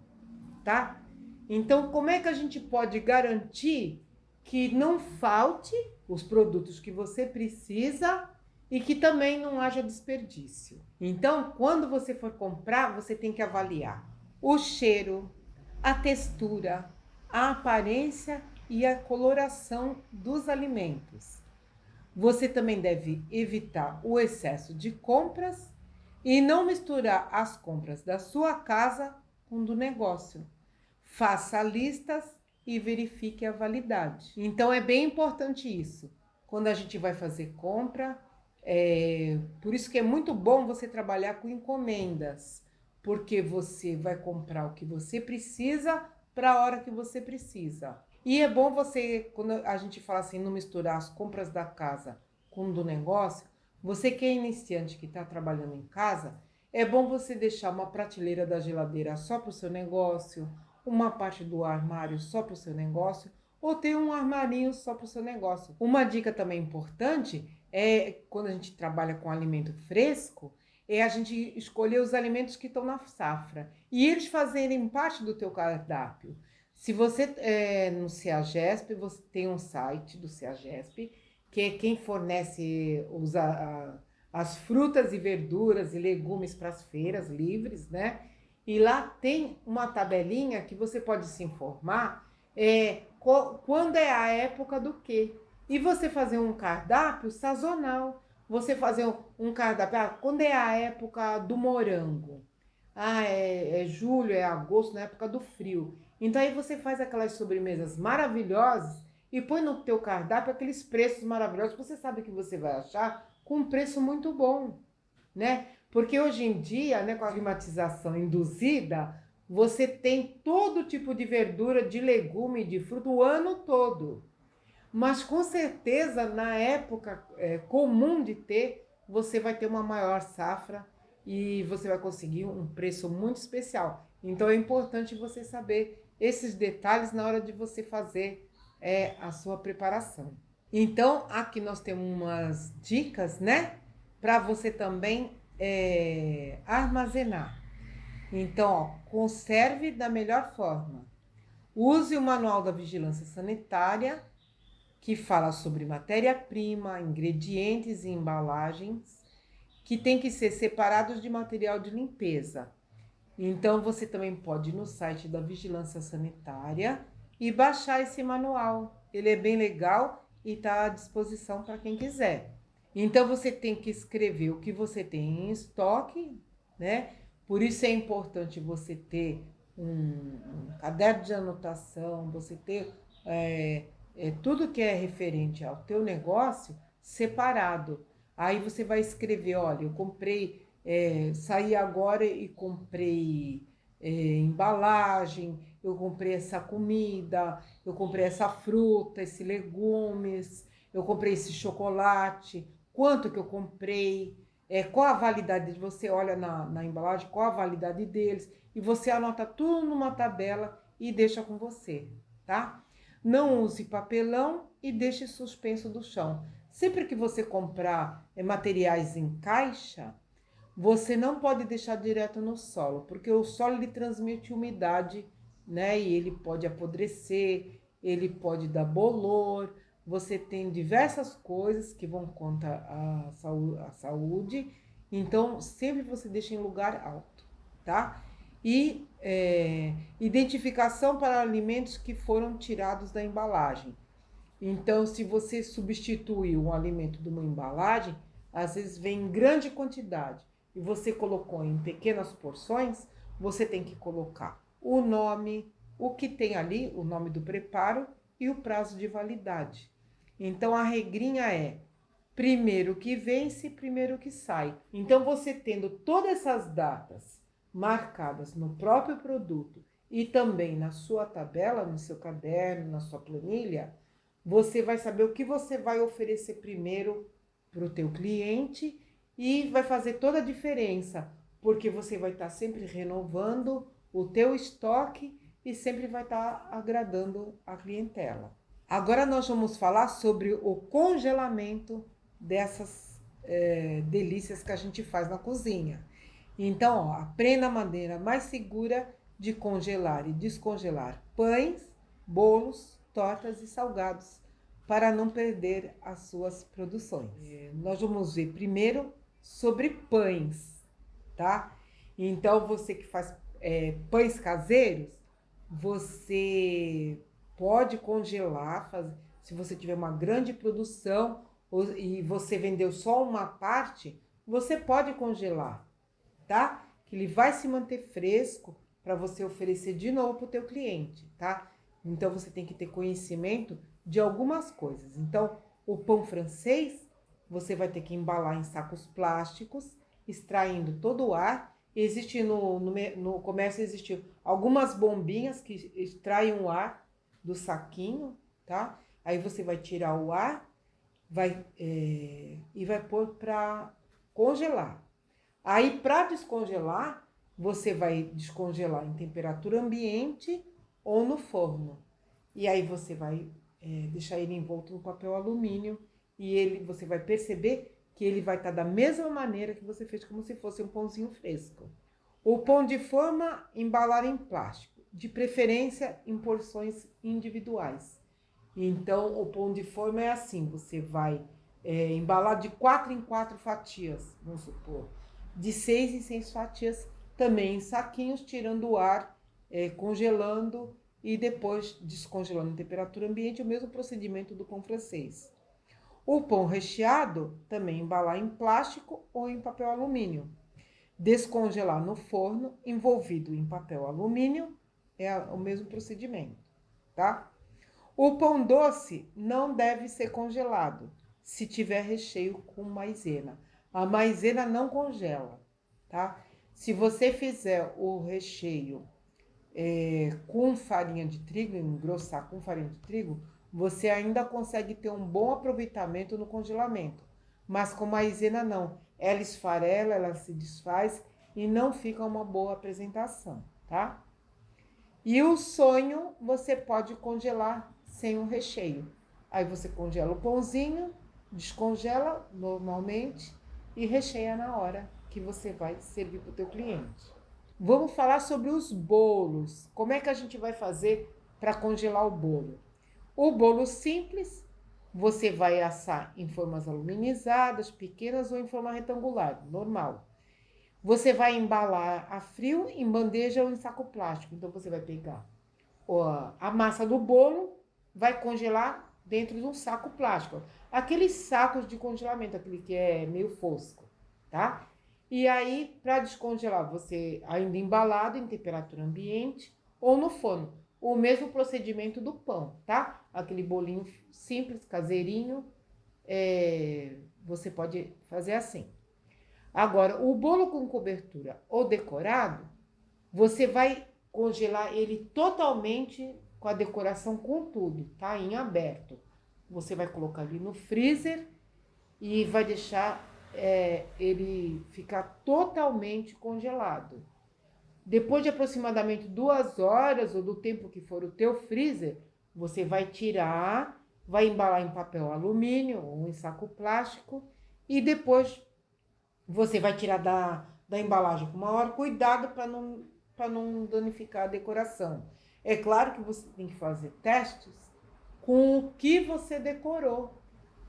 tá? Então, como é que a gente pode garantir que não falte os produtos que você precisa e que também não haja desperdício? Então, quando você for comprar, você tem que avaliar o cheiro, a textura, a aparência e a coloração dos alimentos. Você também deve evitar o excesso de compras e não misturar as compras da sua casa com do negócio. Faça listas e verifique a validade. Então é bem importante isso. Quando a gente vai fazer compra, por isso que é muito bom você trabalhar com encomendas, porque você vai comprar o que você precisa para a hora que você precisa. E é bom você, quando a gente fala assim, não misturar as compras da casa com do negócio, você que é iniciante, que está trabalhando em casa, é bom você deixar uma prateleira da geladeira só para o seu negócio, uma parte do armário só para o seu negócio, ou ter um armarinho só para o seu negócio. Uma dica também importante é, quando a gente trabalha com alimento fresco, é a gente escolher os alimentos que estão na safra e eles fazerem parte do teu cardápio. Se você no CEAGESP, você tem um site do CEAGESP, que é quem fornece as frutas e verduras e legumes para as feiras livres, né? E lá tem uma tabelinha que você pode se informar quando é a época do quê. E você fazer um cardápio sazonal. Você fazer um cardápio, quando é a época do morango? É julho, é agosto, na época do frio. Então aí você faz aquelas sobremesas maravilhosas e põe no teu cardápio aqueles preços maravilhosos que você sabe que você vai achar com um preço muito bom, né? Porque hoje em dia, né, com a climatização induzida, você tem todo tipo de verdura, de legume, de fruta o ano todo. Mas com certeza, na época comum de ter, você vai ter uma maior safra e você vai conseguir um preço muito especial. Então é importante você saber esses detalhes na hora de você fazer a sua preparação. Então, aqui nós temos umas dicas, né? Para você também armazenar. Então, ó, conserve da melhor forma. Use o Manual da Vigilância Sanitária, que fala sobre matéria-prima, ingredientes e embalagens, que tem que ser separados de material de limpeza. Então, você também pode ir no site da Vigilância Sanitária e baixar esse manual. Ele é bem legal e está à disposição para quem quiser. Então, você tem que escrever o que você tem em estoque, né? Por isso é importante você ter um caderno de anotação, você ter tudo que é referente ao teu negócio separado. Aí você vai escrever, olha, eu comprei, saí agora e comprei embalagem, eu comprei essa comida, eu comprei essa fruta, esses legumes, eu comprei esse chocolate, quanto que eu comprei, qual a validade, você olha na embalagem, qual a validade deles, e você anota tudo numa tabela e deixa com você, tá? Não use papelão e deixe suspenso do chão. Sempre que você comprar materiais em caixa, você não pode deixar direto no solo, porque o solo ele transmite umidade, né? E ele pode apodrecer, ele pode dar bolor. Você tem diversas coisas que vão contra a saúde. Então, sempre você deixa em lugar alto, tá? E identificação para alimentos que foram tirados da embalagem. Então, se você substitui um alimento de uma embalagem, às vezes vem em grande quantidade e você colocou em pequenas porções, você tem que colocar o nome, o que tem ali, o nome do preparo e o prazo de validade. Então, a regrinha é primeiro que vence, primeiro que sai. Então, você tendo todas essas datas marcadas no próprio produto e também na sua tabela, no seu caderno, na sua planilha, você vai saber o que você vai oferecer primeiro para o teu cliente e vai fazer toda a diferença, porque você vai estar sempre renovando o teu estoque e sempre vai estar agradando a clientela. Agora nós vamos falar sobre o congelamento dessas delícias que a gente faz na cozinha. Então, aprenda a maneira mais segura de congelar e descongelar pães, bolos, tortas e salgados para não perder as suas produções. Nós vamos ver primeiro sobre pães, tá? Então, você que faz pães caseiros, você pode congelar, se você tiver uma grande produção e você vendeu só uma parte, você pode congelar, tá? Que ele vai se manter fresco para você oferecer de novo para o teu cliente, tá? Então, você tem que ter conhecimento de algumas coisas. Então, o pão francês, você vai ter que embalar em sacos plásticos, extraindo todo o ar. Existe no comércio, existem algumas bombinhas que extraem o ar do saquinho, tá? Aí você vai tirar o ar e vai pôr para congelar. Aí, para descongelar, você vai descongelar em temperatura ambiente ou no forno. E aí você vai deixar ele envolto no papel alumínio e você vai perceber que ele vai estar da mesma maneira que você fez, como se fosse um pãozinho fresco. O pão de forma, embalar em plástico, de preferência em porções individuais. Então, o pão de forma é assim, você vai embalar de 4 em 4 fatias, vamos supor, de 6 em 6 fatias, também em saquinhos, tirando o ar, congelando e depois descongelando em temperatura ambiente, o mesmo procedimento do pão francês. O pão recheado, também embalar em plástico ou em papel alumínio. Descongelar no forno, envolvido em papel alumínio, é o mesmo procedimento, tá? O pão doce não deve ser congelado, se tiver recheio com maisena. A maisena não congela, tá? Se você fizer o recheio com farinha de trigo, engrossar com farinha de trigo, você ainda consegue ter um bom aproveitamento no congelamento. Mas com maisena não. Ela esfarela, ela se desfaz e não fica uma boa apresentação, tá? E o sonho você pode congelar sem o recheio. Aí você congela o pãozinho, descongela normalmente e recheia na hora que você vai servir para o teu cliente. Vamos falar sobre os bolos. Como é que a gente vai fazer para congelar o bolo? O bolo simples, você vai assar em formas aluminizadas, pequenas ou em forma retangular, normal. Você vai embalar a frio em bandeja ou em saco plástico. Então, você vai pegar a massa do bolo, vai congelar dentro de um saco plástico. Aqueles sacos de congelamento, aquele que é meio fosco, tá? E aí, para descongelar, você ainda embalado em temperatura ambiente ou no forno. O mesmo procedimento do pão, tá? Aquele bolinho simples, caseirinho, você pode fazer assim. Agora, o bolo com cobertura ou decorado, você vai congelar ele totalmente com a decoração com tudo, tá? Em aberto. Você vai colocar ali no freezer e vai deixar ele ficar totalmente congelado. Depois de aproximadamente 2 horas ou do tempo que for o teu freezer, você vai tirar, vai embalar em papel alumínio ou em saco plástico e depois você vai tirar da embalagem com maior cuidado para não danificar a decoração. É claro que você tem que fazer testes com o que você decorou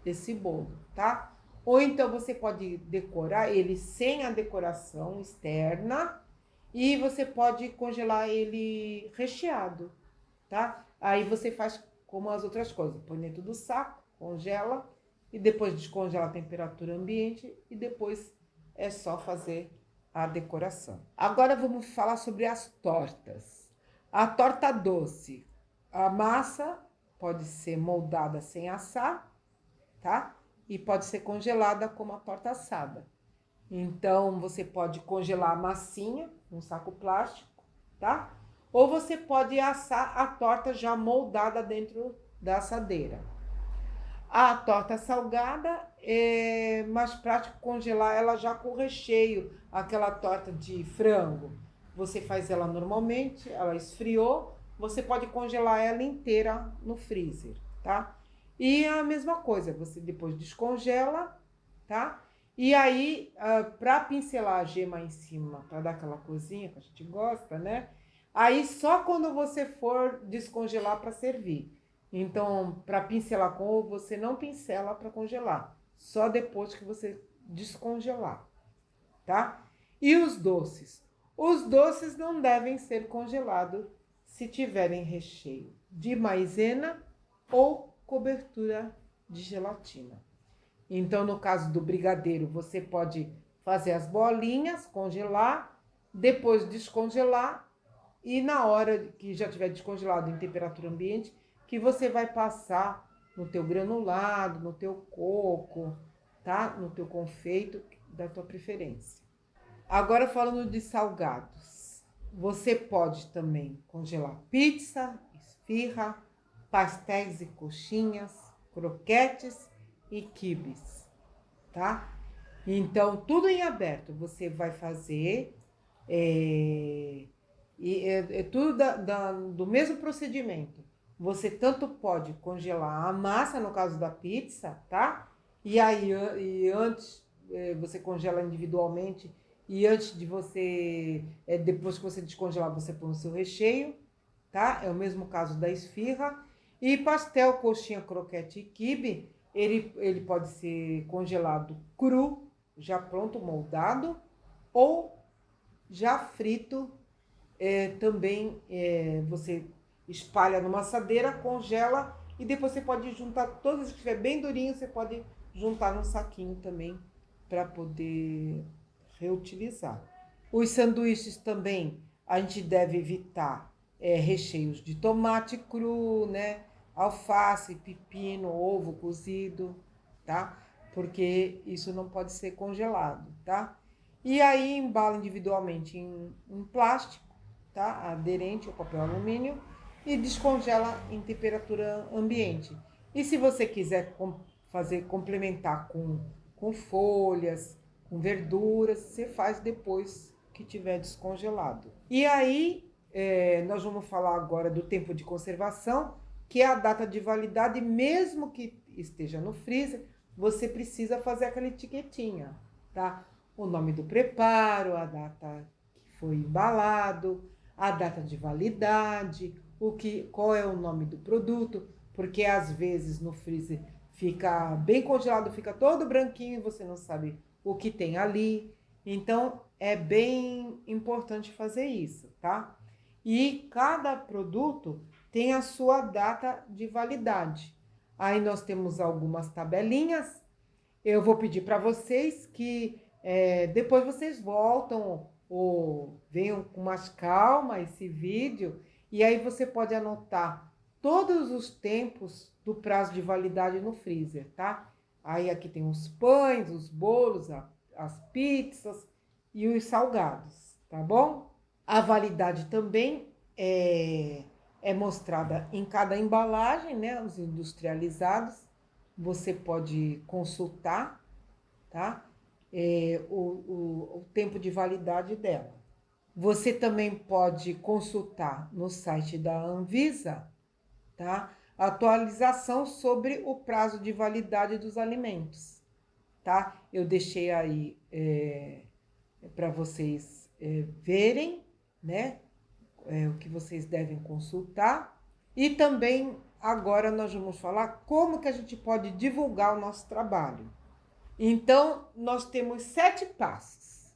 desse bolo, tá? Ou então você pode decorar ele sem a decoração externa e você pode congelar ele recheado, tá? Aí você faz como as outras coisas, põe dentro do saco, congela e depois descongela a temperatura ambiente e depois é só fazer a decoração. Agora vamos falar sobre as tortas. A torta doce, a massa pode ser moldada sem assar, tá? E pode ser congelada como a torta assada. Então, você pode congelar a massinha num saco plástico, tá? Ou você pode assar a torta já moldada dentro da assadeira. A torta salgada é mais prático congelar ela já com recheio, aquela torta de frango. Você faz ela normalmente, ela esfriou, você pode congelar ela inteira no freezer, tá? E a mesma coisa, você depois descongela, tá? E aí, para pincelar a gema em cima, para dar aquela coisinha que a gente gosta, né? Aí só quando você for descongelar para servir. Então, para pincelar com ovo, você não pincela para congelar, só depois que você descongelar, tá? E os doces? Os doces não devem ser congelados se tiverem recheio de maisena ou cobertura de gelatina. Então, no caso do brigadeiro, você pode fazer as bolinhas, congelar, depois descongelar e na hora que já tiver descongelado em temperatura ambiente, que você vai passar no teu granulado, no teu coco, tá? No teu confeito da tua preferência. Agora falando de salgados, você pode também congelar pizza, esfirra, pastéis e coxinhas, croquetes e quibes, tá? Então, tudo em aberto você vai fazer, tudo do mesmo procedimento. Você tanto pode congelar a massa, no caso da pizza, tá? E aí, antes, você congela individualmente e antes de você, depois que você descongelar, você põe o seu recheio, tá? É o mesmo caso da esfirra. E pastel, coxinha, croquete e quibe, ele pode ser congelado cru, já pronto, moldado, ou já frito, também você espalha numa assadeira, congela e depois você pode juntar todos, se estiver bem durinho, você pode juntar num saquinho também para poder reutilizar. Os sanduíches também a gente deve evitar recheios de tomate cru, né? Alface, pepino, ovo cozido, tá? Porque isso não pode ser congelado, tá? E aí embala individualmente em plástico, tá? Aderente ao papel alumínio e descongela em temperatura ambiente. E se você quiser complementar com folhas, com verduras, você faz depois que tiver descongelado. E aí, nós vamos falar agora do tempo de conservação, que é a data de validade, mesmo que esteja no freezer, você precisa fazer aquela etiquetinha, tá? O nome do preparo, a data que foi embalado, a data de validade, qual é o nome do produto, porque às vezes no freezer fica bem congelado, fica todo branquinho e você não sabe o que tem ali. Então, é bem importante fazer isso, tá? E cada produto tem a sua data de validade. Aí nós temos algumas tabelinhas. Eu vou pedir para vocês que depois vocês voltam ou venham com mais calma esse vídeo e aí você pode anotar todos os tempos do prazo de validade no freezer, tá? Aí aqui tem os pães, os bolos, as pizzas e os salgados, tá bom? A validade também é mostrada em cada embalagem, né? Os industrializados, você pode consultar, tá? O tempo de validade dela. Você também pode consultar no site da Anvisa, tá? A atualização sobre o prazo de validade dos alimentos, tá? Eu deixei aí para vocês verem, né? O que vocês devem consultar. E também agora nós vamos falar como que a gente pode divulgar o nosso trabalho. Então, nós temos 7 passos.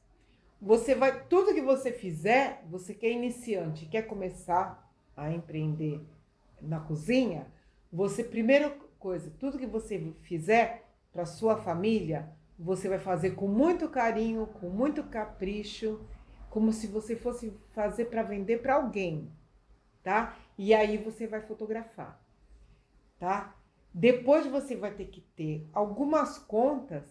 tudo que você fizer, você que é iniciante, quer começar a empreender na cozinha, primeira coisa, tudo que você fizer para sua família, você vai fazer com muito carinho, com muito capricho, como se você fosse fazer para vender para alguém, tá? E aí você vai fotografar, tá? Depois você vai ter que ter algumas contas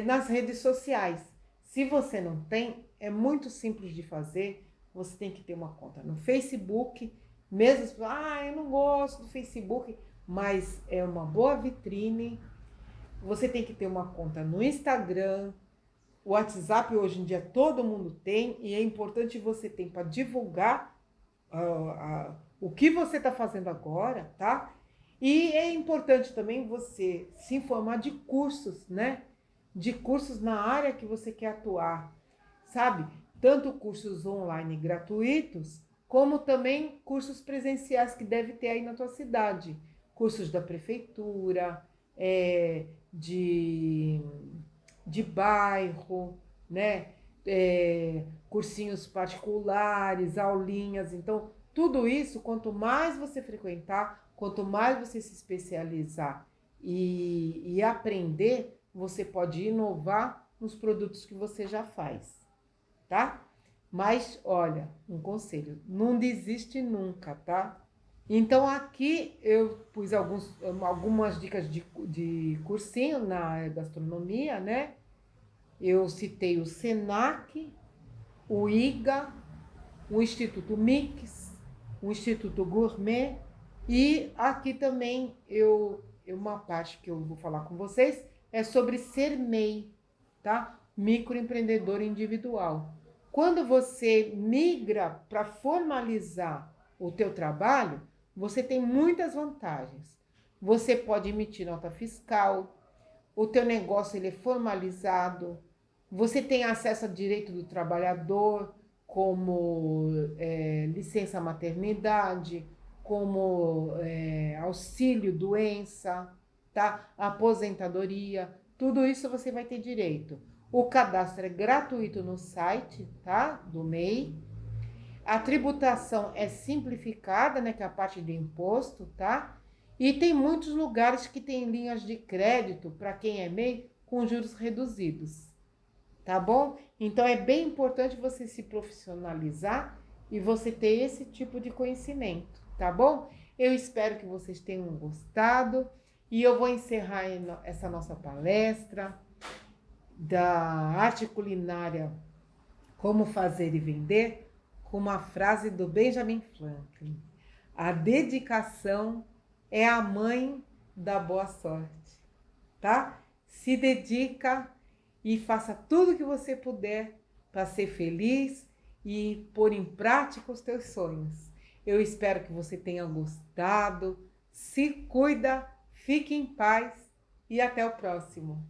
nas redes sociais. Se você não tem, é muito simples de fazer. Você tem que ter uma conta no Facebook, mesmo eu não gosto do Facebook, mas é uma boa vitrine. Você tem que ter uma conta no Instagram. O WhatsApp hoje em dia todo mundo tem e é importante você ter para divulgar o que você está fazendo agora, tá? E é importante também você se informar de cursos, né? De cursos na área que você quer atuar, sabe? Tanto cursos online gratuitos, como também cursos presenciais que deve ter aí na tua cidade. Cursos da prefeitura, de bairro, né? Cursinhos particulares, aulinhas. Então, tudo isso, quanto mais você frequentar, quanto mais você se especializar e aprender, você pode inovar nos produtos que você já faz, tá? Mas, olha, um conselho, não desiste nunca, tá? Então, aqui eu pus algumas dicas de cursinho na gastronomia, né? Eu citei o Senac, o IGA, o Instituto Mix, o Instituto Gourmet e aqui também uma parte que eu vou falar com vocês é sobre ser MEI, tá? Microempreendedor individual. Quando você migra para formalizar o teu trabalho, você tem muitas vantagens. Você pode emitir nota fiscal, o teu negócio ele é formalizado, você tem acesso ao direito do trabalhador, como licença maternidade, como auxílio doença, tá? Aposentadoria, tudo isso você vai ter direito. O cadastro é gratuito no site, tá? Do MEI. A tributação é simplificada, né? Que é a parte de imposto, tá? E tem muitos lugares que tem linhas de crédito para quem é MEI com juros reduzidos, tá bom? Então é bem importante você se profissionalizar e você ter esse tipo de conhecimento, tá bom? Eu espero que vocês tenham gostado e eu vou encerrar essa nossa palestra da arte culinária, como fazer e vender, com uma frase do Benjamin Franklin: a dedicação é a mãe da boa sorte, tá? Se dedica e faça tudo o que você puder para ser feliz e pôr em prática os teus sonhos. Eu espero que você tenha gostado. Se cuida, fique em paz e até o próximo.